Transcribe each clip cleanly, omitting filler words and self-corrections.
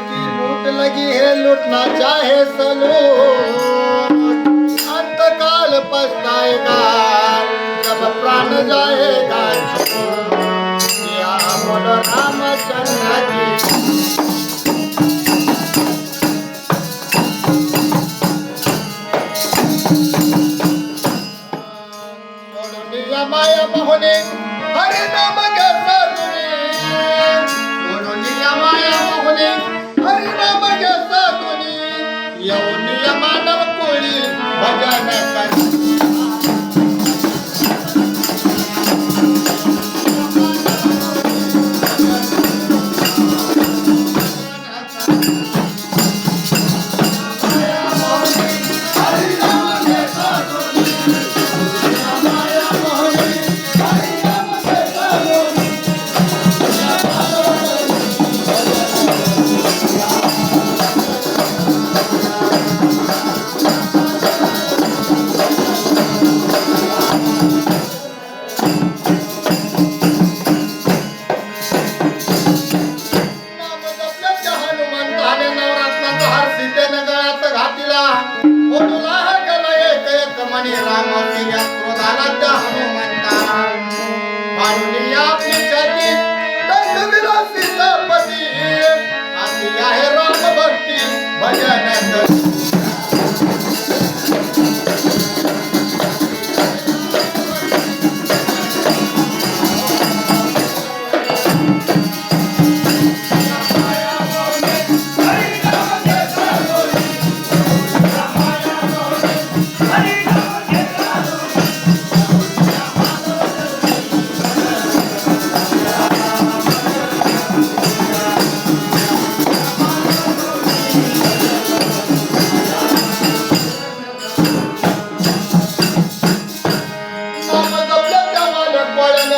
की लूट लगी है लूटना चाहे सलूट अंतकाल पछताएगा जब प्राण जाएगा या बोलो रामचंद्र जी माया मोहने हरि नाम घेतला तुम्ही सोडून या माया मोहने हरि नाम घेतला तुम्ही येऊन या मानव कोळी भजन कर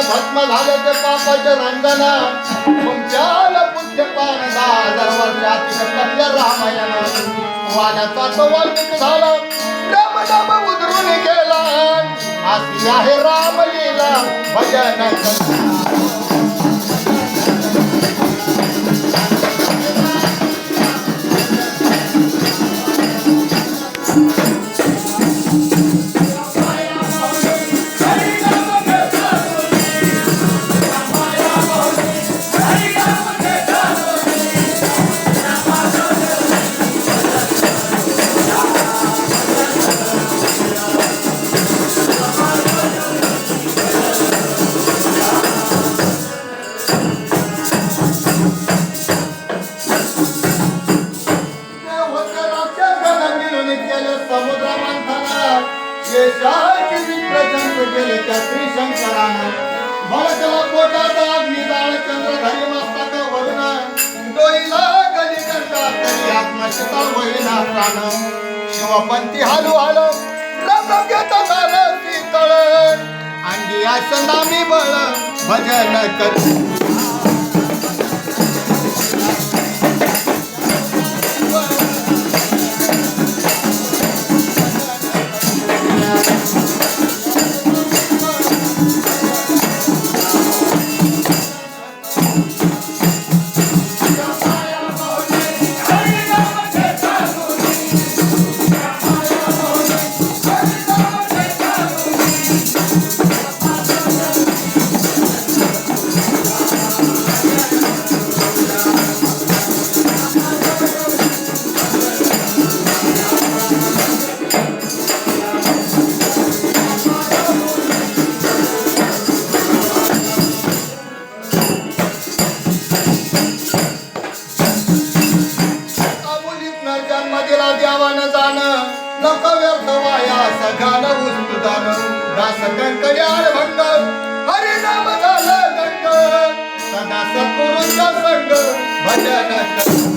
भस्म झाले ते पापाच्या रंगना तुमच्याला पुढचे 5000 वर्षातील कथल्या रामायण वाण्याचा तो वाल्मिक झाला राम नाम उधरून गेला अशी आहे रामलीला भजन कर गेले त्या श्रीशंकरानं भडकला पोटात अग्निदाळ चंद्रधरी मस्तक वरून डोईला कलिकंठा तरी आत्मशीतल होईना प्राण शिवपंथी हालू हालो रथ घेता झालं शीतळ अंगी आसनामी बळ भजन कर हरि नाम झालं गंग सदा सत्पुरुष संग भजन